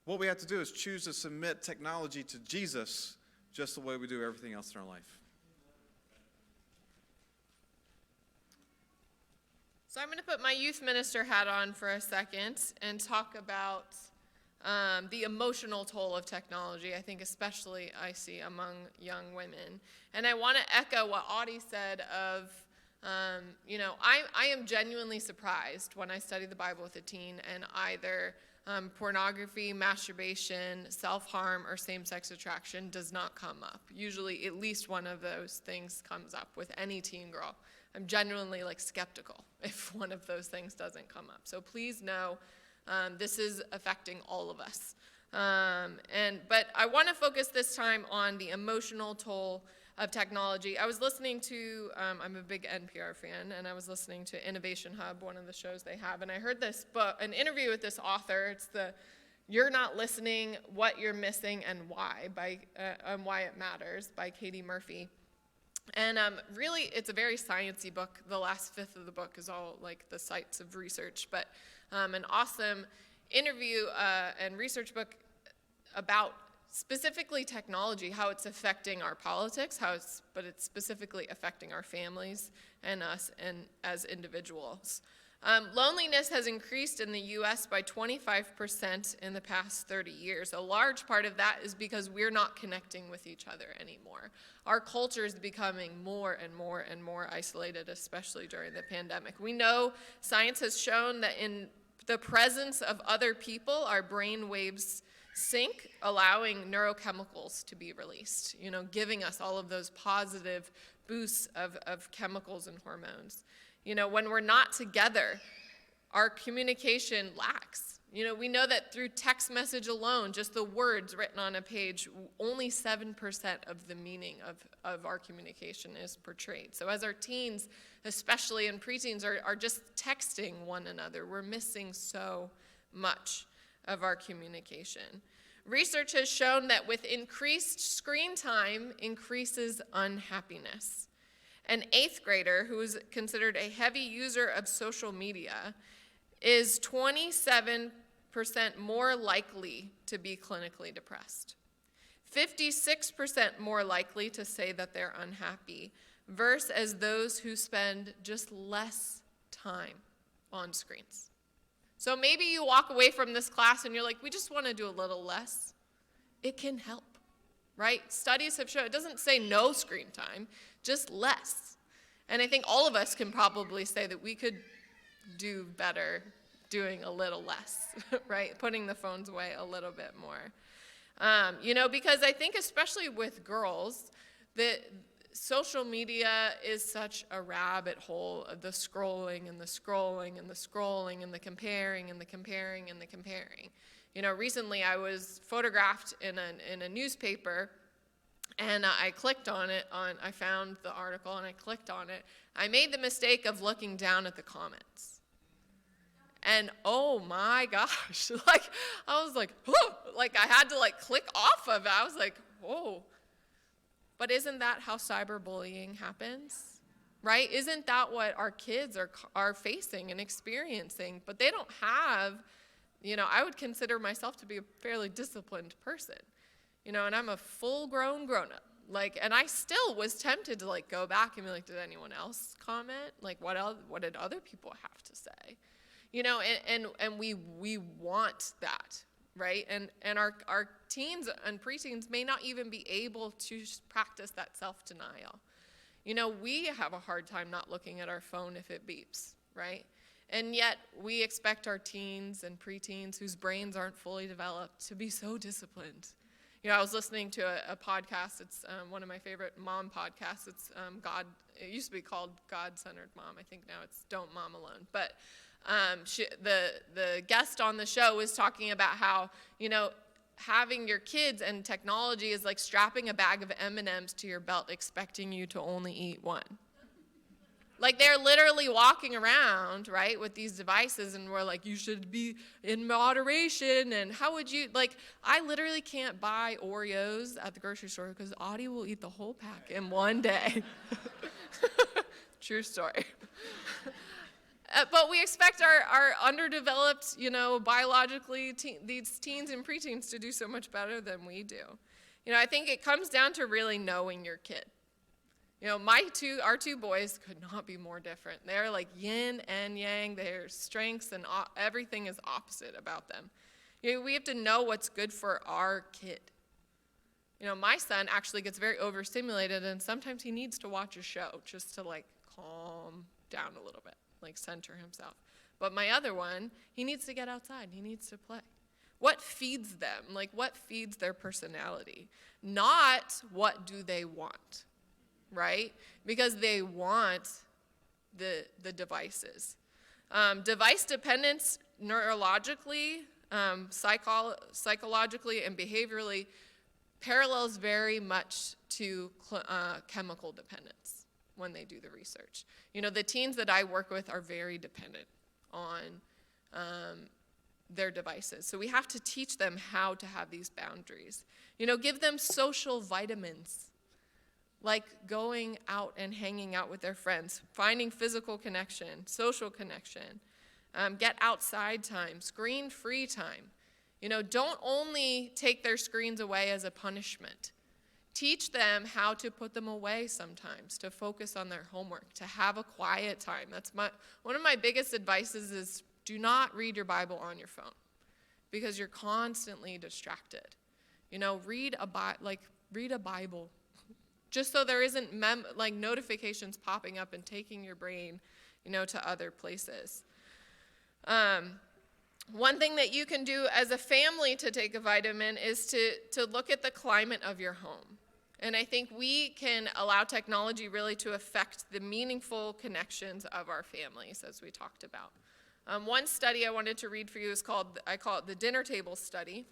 What we have to do is choose to submit technology to Jesus just the way we do everything else in our life. So I'm going to put my youth minister hat on for a second and talk about the emotional toll of technology, I think especially I see among young women. And I want to echo what Audie said of, I am genuinely surprised when I study the Bible with a teen and either pornography, masturbation, self-harm, or same-sex attraction does not come up. Usually at least one of those things comes up with any teen girl. I'm genuinely skeptical if one of those things doesn't come up. So please know this is affecting all of us. But I want to focus this time on the emotional toll of technology. I was listening to, I'm a big NPR fan, and I was listening to Innovation Hub, one of the shows they have, and I heard this book, an interview with this author. It's the You're Not Listening, What You're Missing, and Why, Why It Matters, by Katie Murphy. And really, it's a very sciencey book. The last fifth of the book is all the sites of research, but an awesome interview and research book about specifically technology, how it's affecting our politics, but it's specifically affecting our families and us and as individuals. Loneliness has increased in the U.S. by 25% in the past 30 years. A large part of that is because we're not connecting with each other anymore. Our culture is becoming more and more and more isolated, especially during the pandemic. We know science has shown that in the presence of other people, our brain waves sync, allowing neurochemicals to be released, giving us all of those positive boosts of chemicals and hormones. When we're not together, our communication lacks. We know that through text message alone, just the words written on a page, only 7% of the meaning of our communication is portrayed. So as our teens, especially in preteens, are just texting one another, we're missing so much of our communication. Research has shown that with increased screen time increases unhappiness. An 8th grader who is considered a heavy user of social media is 27% more likely to be clinically depressed, 56% more likely to say that they're unhappy, versus those who spend just less time on screens. So maybe you walk away from this class and you're like, we just want to do a little less. It can help, right? Studies have shown, it doesn't say no screen time, just less. And I think all of us can probably say that we could do better doing a little less, right? Putting the phones away a little bit more. Because I think especially with girls, that social media is such a rabbit hole of the scrolling and the scrolling and the scrolling and the comparing and the comparing and the comparing. Recently I was photographed in a newspaper, and I clicked on it. I found the article and I clicked on it. I made the mistake of looking down at the comments. And oh my gosh, I was like, whoa, I had to click off of it. I was like, whoa. But isn't that how cyberbullying happens, right? Isn't that what our kids are facing and experiencing? But they don't have, I would consider myself to be a fairly disciplined person, and I'm a full-grown grown-up. And I still was tempted to go back and be like, did anyone else comment? What did other people have to say? And we want that, right? And our teens and preteens may not even be able to practice that self-denial. We have a hard time not looking at our phone if it beeps, right? And yet we expect our teens and preteens whose brains aren't fully developed to be so disciplined. I was listening to a podcast. It's one of my favorite mom podcasts. It's it used to be called God-Centered Mom. I think now it's Don't Mom Alone. But the guest on the show was talking about how, having your kids and technology is like strapping a bag of M&Ms to your belt expecting you to only eat one. They're literally walking around, right, with these devices, and we're like, you should be in moderation, and how would you, I literally can't buy Oreos at the grocery store because Audie will eat the whole pack in one day. True story. But we expect our underdeveloped, biologically, these teens and preteens to do so much better than we do. I think it comes down to really knowing your kid. Our two boys could not be more different. They're like yin and yang. Their strengths and everything is opposite about them. We have to know what's good for our kid. My son actually gets very overstimulated, and sometimes he needs to watch a show just to calm down a little bit, center himself. But my other one, he needs to get outside. He needs to play. What feeds them? What feeds their personality? Not what do they want, right? Because they want the devices. Device dependence neurologically, psychologically, and behaviorally parallels very much to chemical dependence when they do the research. The teens that I work with are very dependent on their devices. So we have to teach them how to have these boundaries. Give them social vitamins, like going out and hanging out with their friends, finding physical connection, social connection, get outside time, screen-free time. Don't only take their screens away as a punishment. Teach them how to put them away sometimes, to focus on their homework, to have a quiet time. That's one of my biggest advices is do not read your Bible on your phone because you're constantly distracted. Read a Bible, just so there isn't notifications popping up and taking your brain, to other places. One thing that you can do as a family to take a vitamin is to look at the climate of your home. And I think we can allow technology really to affect the meaningful connections of our families, as we talked about. One study I wanted to read for you I call it the dinner table study.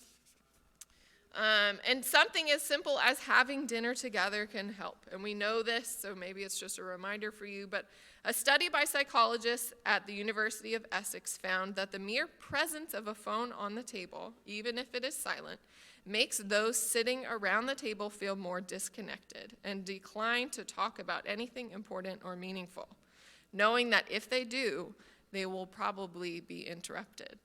And something as simple as having dinner together can help. And we know this, so maybe it's just a reminder for you. But a study by psychologists at the University of Essex found that the mere presence of a phone on the table, even if it is silent, makes those sitting around the table feel more disconnected and decline to talk about anything important or meaningful, knowing that if they do, they will probably be interrupted.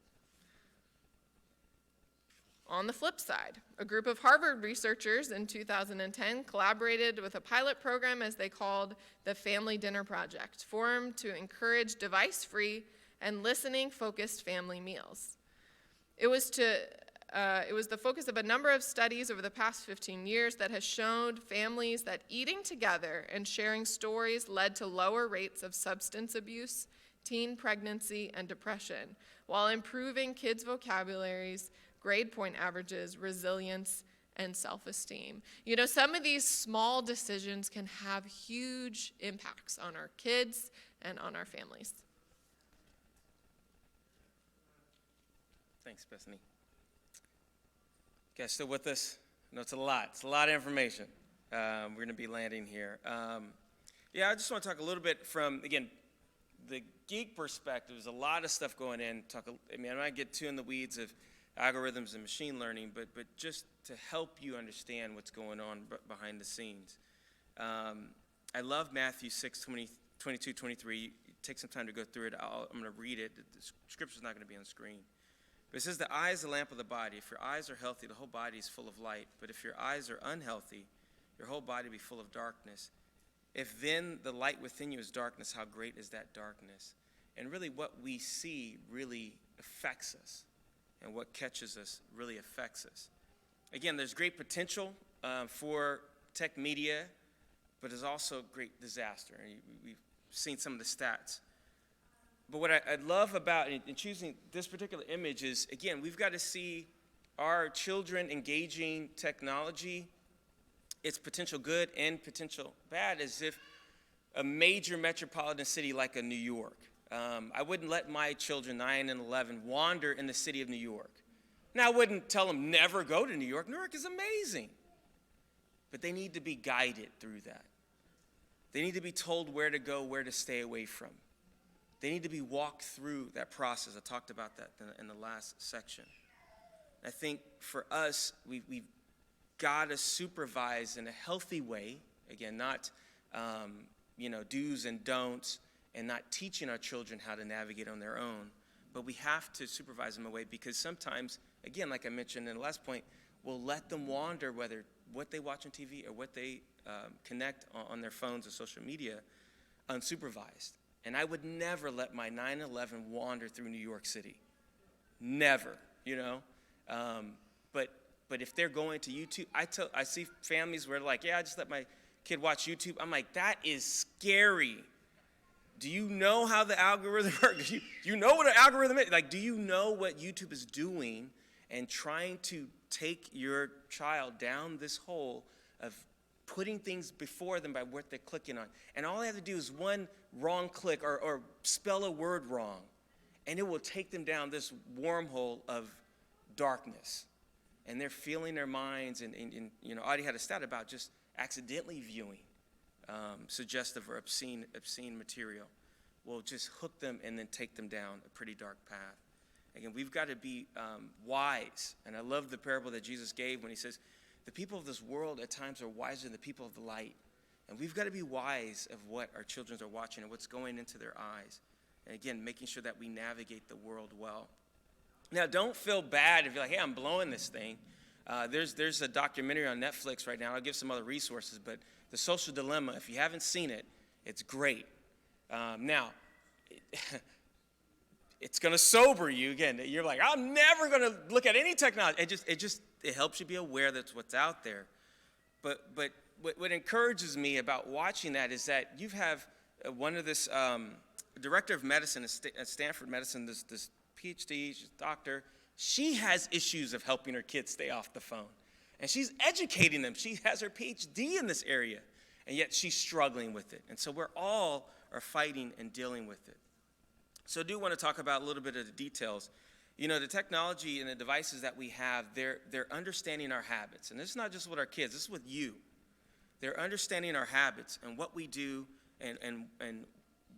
On the flip side, a group of Harvard researchers in 2010 collaborated with a pilot program as they called the Family Dinner Project, formed to encourage device-free and listening-focused family meals. It was the focus of a number of studies over the past 15 years that has shown families that eating together and sharing stories led to lower rates of substance abuse, teen pregnancy, and depression, while improving kids' vocabularies, grade point averages, resilience, and self-esteem. Some of these small decisions can have huge impacts on our kids and on our families. Thanks, Bethany. You guys still with us? No, it's a lot. It's a lot of information. We're going to be landing here. I just want to talk a little bit from, again, the geek perspective. There's a lot of stuff going in. I'm not going to get too in the weeds of algorithms and machine learning, but just to help you understand what's going on behind the scenes. I love Matthew 6:22, 23. Take some time to go through it. I'm going to read it. The scripture's not going to be on the screen. But it says, the eye is the lamp of the body. If your eyes are healthy, the whole body is full of light. But if your eyes are unhealthy, your whole body will be full of darkness. If then the light within you is darkness, how great is that darkness? And really what we see really affects us. And what catches us really affects us. Again, there's great potential for tech media, but there's also great disaster. We've seen some of the stats. But what I love about in choosing this particular image is, again, we've got to see our children engaging technology, its potential good and potential bad, as if a major metropolitan city like a New York. I wouldn't let my children, 9 and 11, wander in the city of New York. Now, I wouldn't tell them never go to New York. New York is amazing. But they need to be guided through that. They need to be told where to go, where to stay away from. They need to be walked through that process. I talked about that in the last section. I think for us, we've got to supervise in a healthy way. Again, not do's and don'ts, and not teaching our children how to navigate on their own. But we have to supervise them away because sometimes, again, like I mentioned in the last point, we'll let them wander, whether what they watch on TV or what they connect on their phones or social media, unsupervised. And I would never let my 911 wander through New York City. Never, you know. But if they're going to YouTube, I see families where like, yeah, I just let my kid watch YouTube. I'm like, that is scary. Do you know how the algorithm works? You know what an algorithm is? Like, do you know what YouTube is doing and trying to take your child down this hole of putting things before them by what they're clicking on? And all they have to do is one wrong click or spell a word wrong, and it will take them down this wormhole of darkness. And they're feeling their minds, and you know, Audie had a stat about just accidentally viewing suggestive or obscene material will just hook them and then take them down a pretty dark path. Again, we've got to be wise. And I love the parable that Jesus gave when he says, the people of this world at times are wiser than the people of the light. And we've got to be wise of what our children are watching and what's going into their eyes. And again, making sure that we navigate the world well. Now, don't feel bad if you're like, hey, I'm blowing this thing. There's a documentary on Netflix right now. I'll give some other resources, but The Social Dilemma, if you haven't seen it, it's great. Now, it's going to sober you. Again, you're like, I'm never going to look at any technology. It helps you be aware that's what's out there. But what encourages me about watching that is that you have one of this director of medicine at Stanford Medicine, this PhD, she's a doctor. She has issues of helping her kids stay off the phone. And she's educating them. She has her PhD in this area. And yet she's struggling with it. And so we're all are fighting and dealing with it. So I do want to talk about a little bit of the details. You know, the technology and the devices that we have, they're understanding our habits. And this is not just with our kids, this is with you. They're understanding our habits and what we do and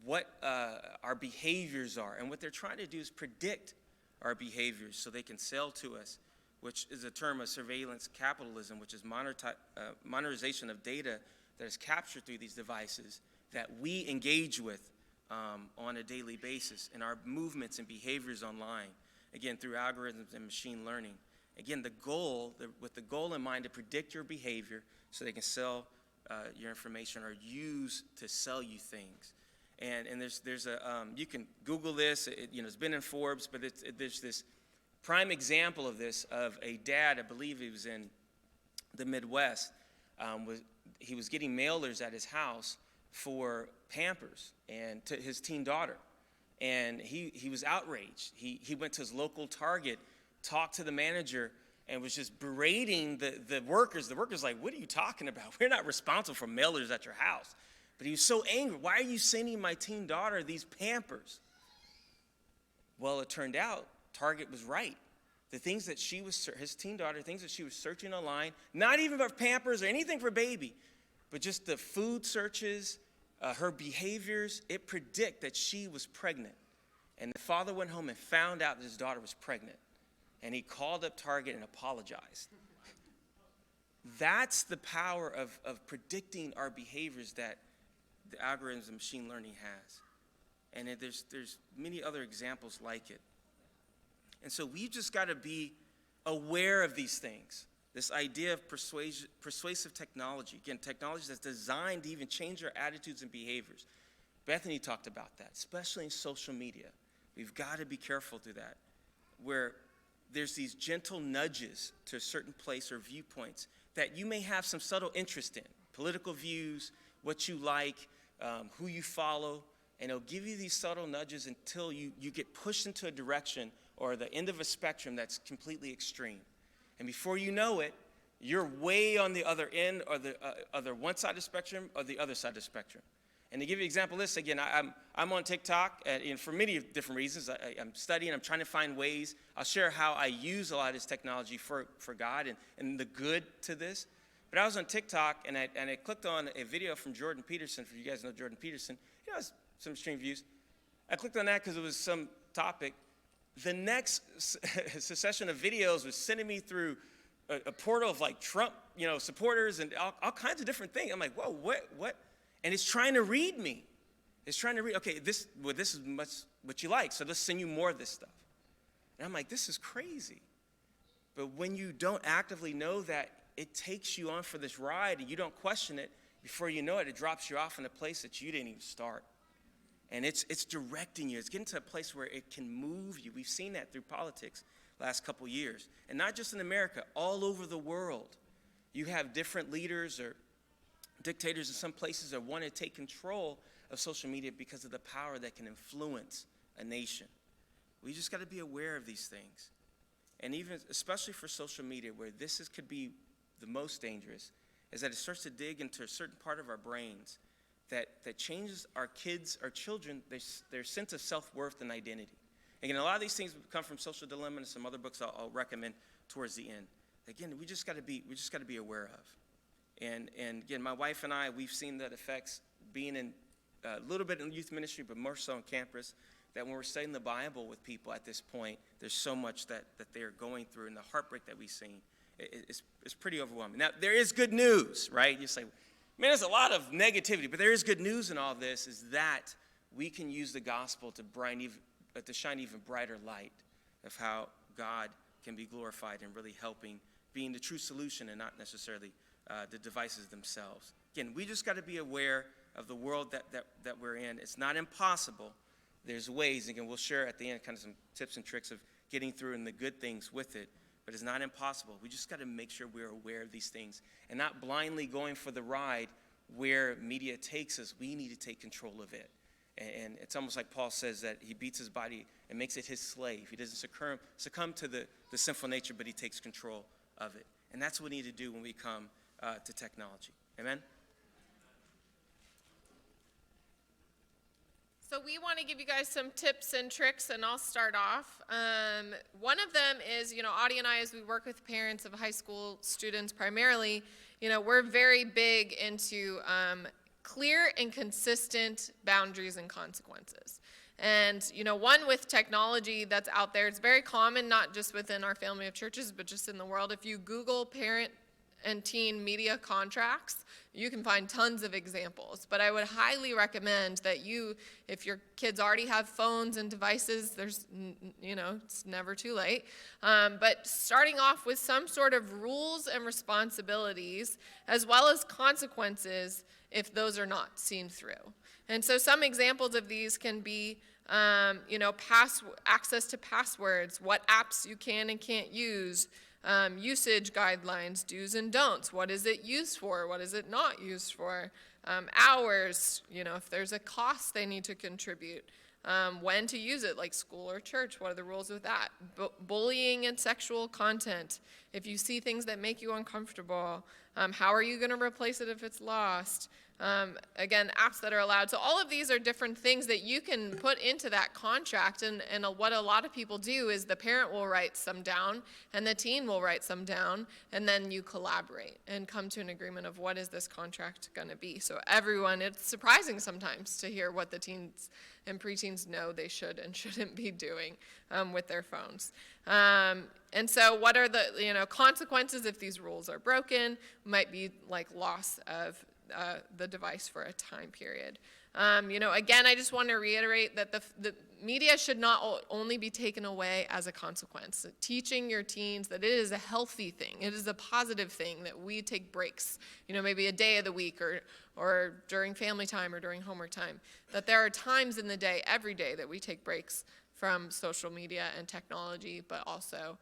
what our behaviors are. And what they're trying to do is predict our behaviors so they can sell to us, which is a term of surveillance capitalism, which is monetization of data that is captured through these devices that we engage with on a daily basis in our movements and behaviors online, again, through algorithms and machine learning. Again, with the goal in mind to predict your behavior so they can sell your information or use to sell you things. And there's a you can Google this. It's been in Forbes, but there's this prime example of this of a dad. I believe he was in the Midwest. He was getting mailers at his house for Pampers and to his teen daughter, and he was outraged. He went to his local Target, talked to the manager, and was just berating the workers. The workers like, what are you talking about? We're not responsible for mailers at your house. But he was so angry. Why are you sending my teen daughter these Pampers? Well, it turned out Target was right. The things that his teen daughter, things that she was searching online, not even for Pampers or anything for baby, but just the food searches, her behaviors, it predict that she was pregnant. And the father went home and found out that his daughter was pregnant. And he called up Target and apologized. That's the power of predicting our behaviors that the algorithms and machine learning has. And there's many other examples like it. And so we've just got to be aware of these things. This idea of persuasive technology. Again, technology that's designed to even change our attitudes and behaviors. Bethany talked about that, especially in social media. We've got to be careful through that, where there's these gentle nudges to a certain place or viewpoints that you may have some subtle interest in. Political views, what you like, who you follow, and it'll give you these subtle nudges until you get pushed into a direction or the end of a spectrum that's completely extreme. And before you know it, you're way on the other end, or the other one side of the spectrum or the other side of the spectrum. And to give you an example of this, again, I'm on TikTok and for many different reasons. I'm studying, I'm trying to find ways. I'll share how I use a lot of this technology for God and the good to this. But I was on TikTok, and I clicked on a video from Jordan Peterson. For you guys know Jordan Peterson, he has some extreme views. I clicked on that because it was some topic. The next succession of videos was sending me through a portal of like Trump, supporters and all kinds of different things. I'm like, whoa, what? And it's trying to read me. is trying to read, okay, this is much what you like, so let's send you more of this stuff. And I'm like, this is crazy. But when you don't actively know that it takes you on for this ride and you don't question it, before you know it, it drops you off in a place that you didn't even start. And it's directing you. It's getting to a place where it can move you. We've seen that through politics last couple years. And not just in America, all over the world. You have different leaders or dictators in some places that want to take control of social media because of the power that can influence a nation. We just got to be aware of these things. And even, especially for social media, where could be the most dangerous, is that it starts to dig into a certain part of our brains that changes our kids, our children, their sense of self-worth and identity. Again, a lot of these things come from Social Dilemma and some other books I'll recommend towards the end. Again, we just got to be aware of. And again, my wife and I, we've seen that effects being in a little bit in youth ministry, but more so on campus, that when we're studying the Bible with people at this point, there's so much that they're going through, and the heartbreak that we've seen is pretty overwhelming. Now, there is good news, right? You say, man, there's a lot of negativity, but there is good news in all this, is that we can use the gospel to shine even brighter light of how God can be glorified and really helping, being the true solution and not necessarily the devices themselves. Again, we just got to be aware of the world that we're in. It's not impossible. There's ways, again, we'll share at the end kind of some tips and tricks of getting through and the good things with it, but it's not impossible. We just got to make sure we're aware of these things and not blindly going for the ride where media takes us. We need to take control of it. And it's almost like Paul says that he beats his body and makes it his slave. He doesn't succumb to the sinful nature, but he takes control of it. And that's what we need to do when we come to technology. Amen? So we want to give you guys some tips and tricks, and I'll start off. One of them is, Audie and I, as we work with parents of high school students primarily, we're very big into clear and consistent boundaries and consequences. And, one with technology that's out there, it's very common, not just within our family of churches, but just in the world. If you Google parent and teen media contracts, you can find tons of examples. But I would highly recommend that if your kids already have phones and devices, it's never too late. But starting off with some sort of rules and responsibilities, as well as consequences if those are not seen through. And so some examples of these can be, access to passwords, what apps you can and can't use, usage guidelines, do's and don'ts. What is it used for? What is it not used for? Hours, if there's a cost they need to contribute. When to use it, like school or church, what are the rules with that? Bullying and sexual content. If you see things that make you uncomfortable, how are you going to replace it if it's lost? Again, apps that are allowed. So all of these are different things that you can put into that contract. And what a lot of people do is the parent will write some down and the teen will write some down, and then you collaborate and come to an agreement of what is this contract going to be. So everyone, it's surprising sometimes to hear what the teens and preteens know they should and shouldn't be doing with their phones. And so what are the consequences if these rules are broken? Might be like loss of the device for a time period. Again, I just want to reiterate that the media should not only be taken away as a consequence. Teaching your teens that it is a healthy thing, it is a positive thing that we take breaks, maybe a day of the week or during family time or during homework time, that there are times in the day, every day, that we take breaks from social media and technology, but also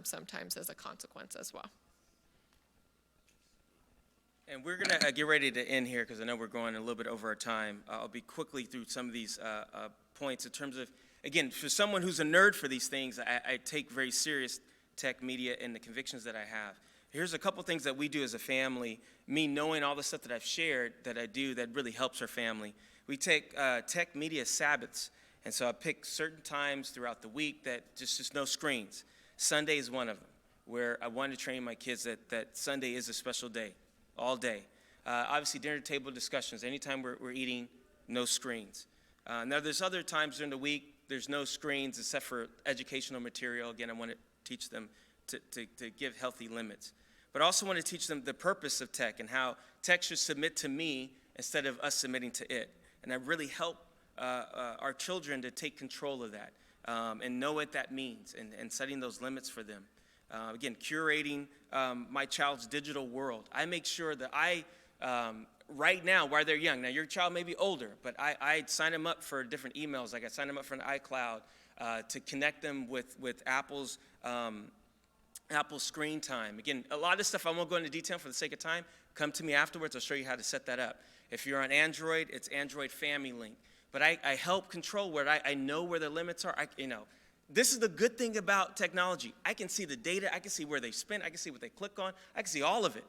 sometimes as a consequence as well. And we're going to get ready to end here because I know we're going a little bit over our time. I'll be quickly through some of these points in terms of, again, for someone who's a nerd for these things, I take very serious tech media and the convictions that I have. Here's a couple things that we do as a family, me knowing all the stuff that I've shared that I do that really helps our family. We take tech media Sabbaths, and so I pick certain times throughout the week that just no screens. Sunday is one of them, where I wanted to train my kids that Sunday is a special day. All day. Obviously, dinner table discussions. Anytime we're eating, no screens. Now, there's other times during the week, there's no screens except for educational material. Again, I want to teach them to give healthy limits. But I also want to teach them the purpose of tech and how tech should submit to me instead of us submitting to it. and I really help our children to take control of that and know what that means and setting those limits for them. Again, curating my child's digital world. I make sure that right now, while they're young, now your child may be older, but I sign them up for different emails. Like I sign them up for an iCloud to connect them with Apple's screen time. Again, a lot of stuff I won't go into detail for the sake of time. Come to me afterwards. I'll show you how to set that up. If you're on Android, it's Android Family Link. But I help control where I know where the limits are. This is the good thing about technology. I can see the data. I can see where they spend. I can see what they click on. I can see all of it.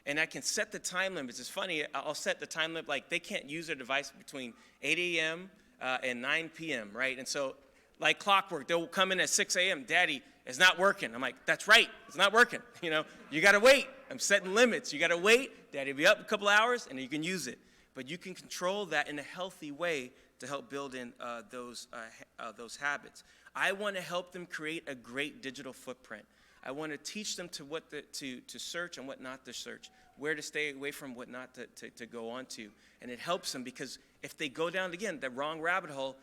And I can set the time limits. It's funny, I'll set the time limit, like they can't use their device between 8 a.m. And 9 p.m., right? And so, like clockwork, they'll come in at 6 a.m., Daddy, it's not working. I'm like, that's right, it's not working. You gotta wait. I'm setting limits. You gotta wait. Daddy will be up a couple hours, and you can use it. But you can control that in a healthy way to help build in those habits. I want to help them create a great digital footprint. I want to teach them to search and what not to search, where to stay away from, what not to go on to. And it helps them because if they go down, again, the wrong rabbit hole,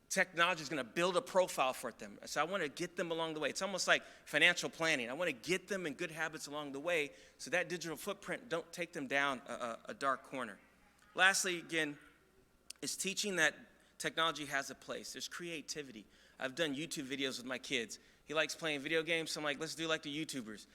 technology is going to build a profile for them. So I want to get them along the way. It's almost like financial planning. I want to get them in good habits along the way so that digital footprint don't take them down a dark corner. Lastly, again, is teaching that technology has a place. There's creativity. I've done YouTube videos with my kids. He likes playing video games, so I'm like, let's do like the YouTubers.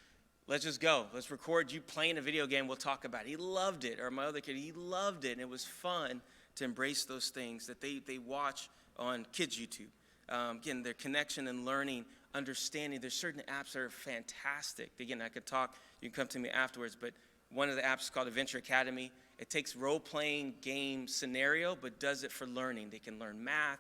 Let's just go. Let's record you playing a video game. We'll talk about it. He loved it. Or my other kid, he loved it. And it was fun to embrace those things that they watch on kids' YouTube. Again, their connection and learning, understanding. There's certain apps that are fantastic. Again, I could talk. You can come to me afterwards. But one of the apps is called Adventure Academy. It takes role-playing game scenario, but does it for learning. They can learn math,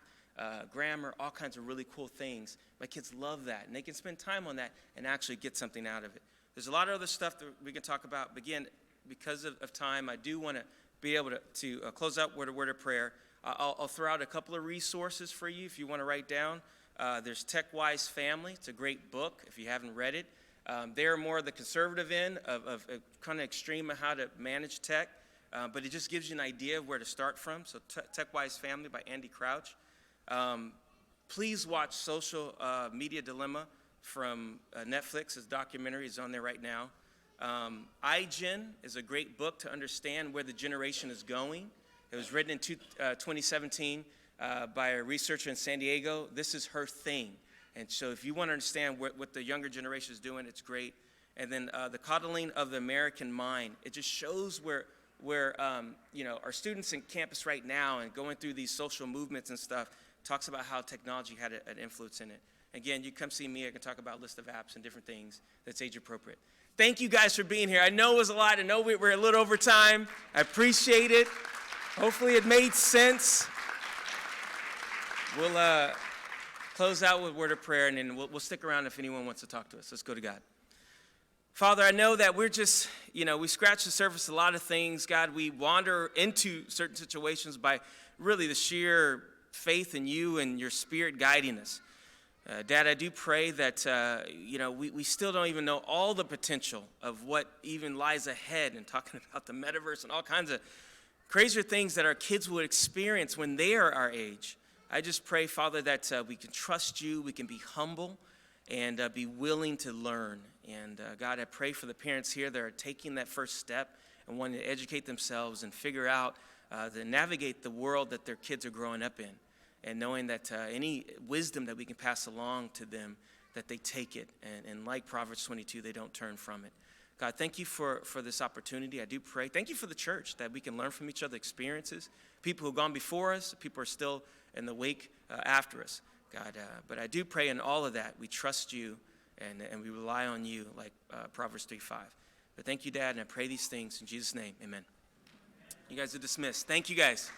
grammar, all kinds of really cool things. My kids love that, and they can spend time on that and actually get something out of it. There's a lot of other stuff that we can talk about, but again, because of time, I do want to be able to close out with a word of prayer. I'll throw out a couple of resources for you if you want to write down. There's TechWise Family. It's a great book if you haven't read it. They're more the conservative end of kind of extreme of how to manage tech, but it just gives you an idea of where to start from. So TechWise Family by Andy Crouch. Please watch Social Media Dilemma from Netflix. His documentary is on there right now. iGen is a great book to understand where the generation is going. It was written in 2017 by a researcher in San Diego. This is her thing. And so if you want to understand what the younger generation is doing, it's great. And then The Coddling of the American Mind. It just shows where our students in campus right now and going through these social movements and stuff, talks about how technology had an influence in it. Again, you come see me. I can talk about a list of apps and different things that's age appropriate. Thank you guys for being here. I know it was a lot. I know we're a little over time. I appreciate it. Hopefully it made sense. We'll close out with a word of prayer, and then we'll stick around if anyone wants to talk to us. Let's go to God. Father, I know that we're just, we scratch the surface of a lot of things. God, we wander into certain situations by really the sheer faith in you and your Spirit guiding us. Dad, I do pray that, we still don't even know all the potential of what even lies ahead, and talking about the metaverse and all kinds of crazier things that our kids would experience when they are our age. I just pray, Father, that we can trust you, we can be humble, and be willing to learn. And God, I pray for the parents here that are taking that first step and wanting to educate themselves and figure out to navigate the world that their kids are growing up in. And knowing that any wisdom that we can pass along to them, that they take it. And like Proverbs 22, they don't turn from it. God, thank you for this opportunity. I do pray. Thank you for the church, that we can learn from each other's experiences. People who have gone before us, people who are still in the wake after us. God, but I do pray in all of that, we trust you and we rely on you, like Proverbs 3:5. But thank you, Dad, and I pray these things in Jesus' name. Amen. You guys are dismissed. Thank you, guys.